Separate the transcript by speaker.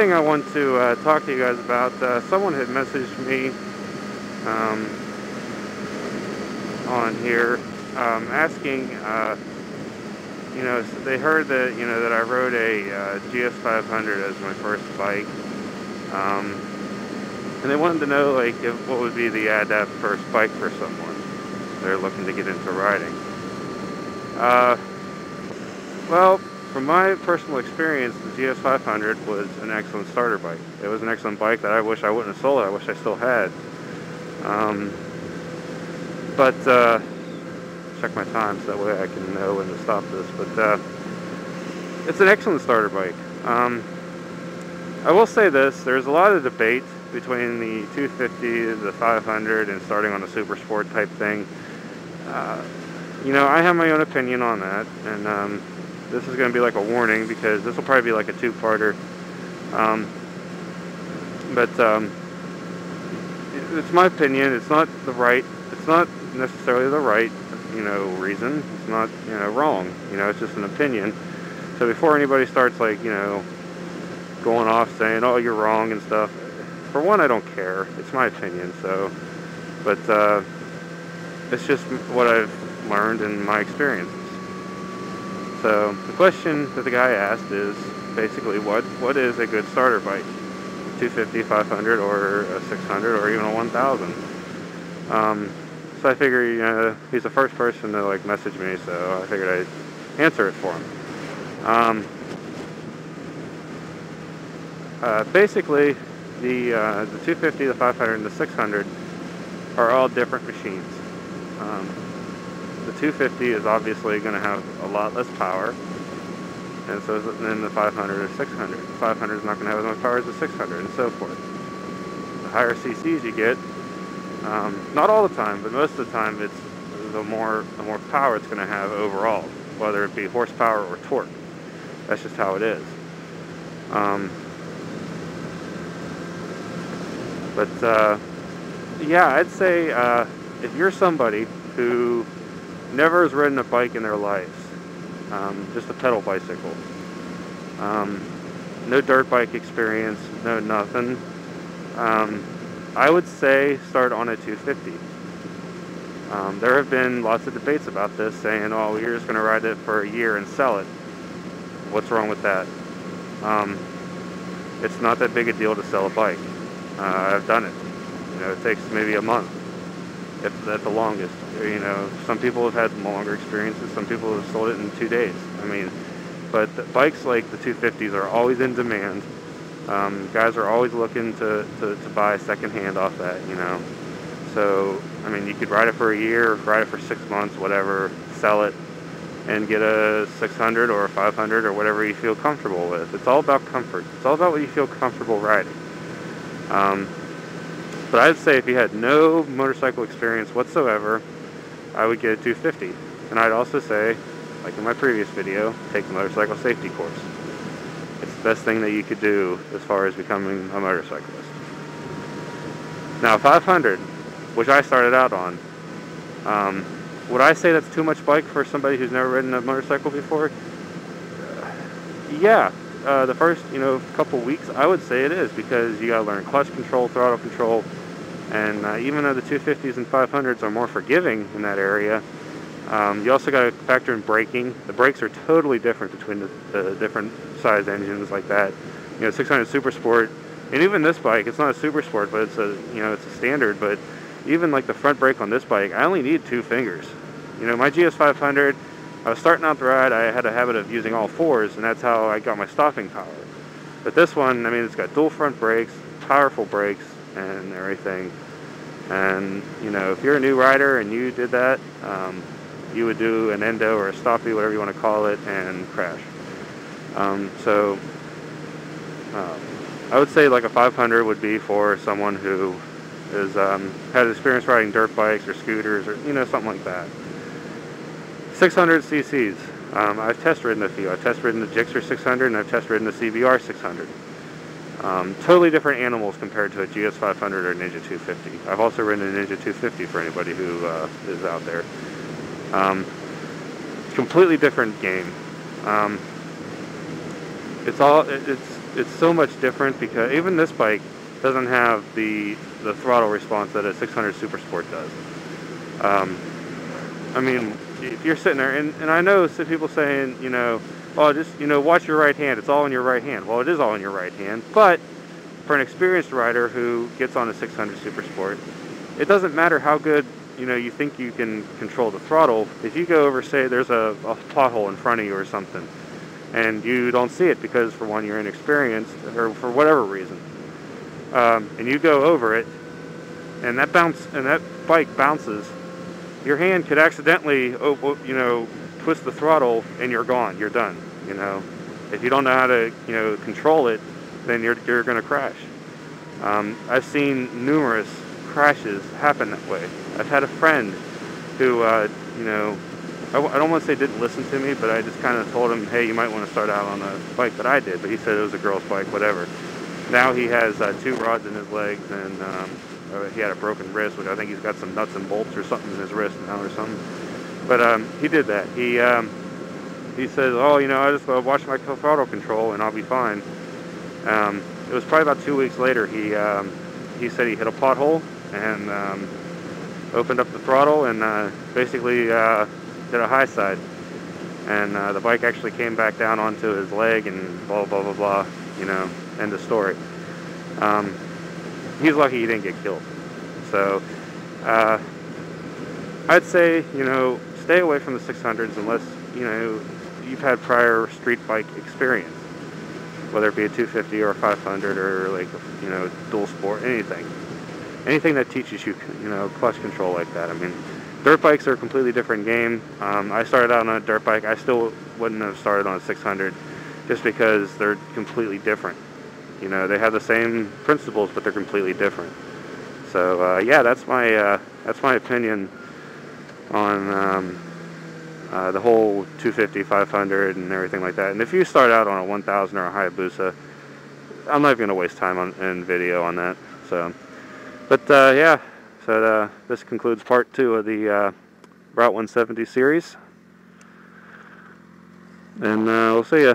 Speaker 1: thing I want to talk to you guys about, someone had messaged me um, on here asking, they heard that, that I rode a GS500 as my first bike, and they wanted to know, like, what would be the adept first bike for someone they're looking to get into riding. Well, from my personal experience, the GS500 was an excellent starter bike. It was an excellent bike that I wish I wouldn't have sold. I wish I still had. But check my time so that way I can know when to stop this. But it's an excellent starter bike. I will say this: there's a lot of debate between the 250, the 500, and starting on a Supersport type thing. I have my own opinion on that, and this is going to be like a warning because this will probably be like a two-parter. It's my opinion. It's not necessarily the right, reason. It's not, wrong. It's just an opinion. So before anybody starts like, going off saying, "Oh, you're wrong" and stuff, for one, I don't care. It's my opinion. So, but it's just what I've learned in my experiences. So the question that the guy asked is basically what is a good starter bike? 250, 500, or a 600, or even a 1000. So I figured, he's the first person to like message me, so I figured I'd answer it for him. Basically, the 250, the 500, and the 600 are all different machines. The 250 is obviously going to have a lot less power, and so then the 500 or 600. The 500 is not going to have as much power as the 600, and so forth. The higher CCs you get, not all the time, but most of the time, it's the more power it's going to have overall, whether it be horsepower or torque. That's just how it is. Yeah, I'd say if you're somebody who never has ridden a bike in their lives, just a pedal bicycle, no dirt bike experience, no nothing, I would say start on a 250. There have been lots of debates about this, saying, "Oh, you're just going to ride it for a year and sell it." What's wrong with that? It's not that big a deal to sell a bike. I've done it. It takes maybe a month, if at the longest. Some people have had longer experiences. Some people have sold it in 2 days. But the bikes like the 250s are always in demand. Guys are always looking to buy secondhand off that, So, you could ride it for a year, ride it for 6 months, whatever, sell it, and get a 600 or a 500 or whatever you feel comfortable with. It's all about comfort. It's all about what you feel comfortable riding. But I'd say if you had no motorcycle experience whatsoever, I would get a 250. And I'd also say, like in my previous video, take the motorcycle safety course. It's the best thing that you could do as far as becoming a motorcyclist. Now 500, which I started out on, would I say that's too much bike for somebody who's never ridden a motorcycle before? Yeah. The first, couple weeks, I would say it is, because you gotta learn clutch control, throttle control, and even though the 250s and 500s are more forgiving in that area, you also gotta factor in braking. The brakes are totally different between the different size engines like that. 600 Supersport, and even this bike, it's not a Supersport, but it's a standard. But even like the front brake on this bike, I only need 2 fingers. My GS500. I was starting out the ride, I had a habit of using all 4s, and that's how I got my stopping power. But this one, it's got dual front brakes, powerful brakes, and everything. And, if you're a new rider and you did that, you would do an endo or a stoppie, whatever you want to call it, and crash. I would say like a 500 would be for someone who has experience riding dirt bikes or scooters or, something like that. 600 cc's. I've test ridden a few. I've test ridden the Gixxer 600 and I've test ridden the CBR 600. Totally different animals compared to a GS 500 or Ninja 250. I've also ridden a Ninja 250 for anybody who is out there. Completely different game. It's it's so much different, because even this bike doesn't have the throttle response that a 600 Supersport does. I mean, if you're sitting there, and I know some people saying, you know, oh, just, you know, watch your right hand, it's all in your right hand. Well, it is all in your right hand, but for an experienced rider who gets on a 600 Supersport, it doesn't matter how good, you know, you think you can control the throttle. If you go over, say there's a pothole in front of you or something, and you don't see it because, for one, you're inexperienced, or for whatever reason, and you go over it, and that bike bounces, your hand could accidentally, you know, twist the throttle, and you're gone. You're done. You know, if you don't know how to, you know, control it, then you're going to crash. I've seen numerous crashes happen that way. I've had a friend who, you know, I don't want to say didn't listen to me, but I just kind of told him, hey, you might want to start out on a bike that I did. But he said it was a girl's bike, whatever. Now he has 2 rods in his legs, and he had a broken wrist, which I think he's got some nuts and bolts or something in his wrist now or something. But he did that. He says, oh, you know, I just watch my throttle control and I'll be fine. It was probably about 2 weeks later. He said he hit a pothole and opened up the throttle and basically did a high side. And the bike actually came back down onto his leg and blah, blah, blah, blah, you know, end of story. He's lucky he didn't get killed. So I'd say, you know, stay away from the 600s unless, you know, you've had prior street bike experience, whether it be a 250 or a 500 or, like, you know, dual sport, anything that teaches you, you know, clutch control like that. I mean, dirt bikes are a completely different game. I started out on a dirt bike. I still wouldn't have started on a 600 just because they're completely different. You know, they have the same principles, but they're completely different. So yeah, that's my opinion on the whole 250, 500, and everything like that. And if you start out on a 1000 or a Hayabusa, I'm not even going to waste time in video on that. So, but yeah, so this concludes part 2 of the r170 series, and we'll see ya.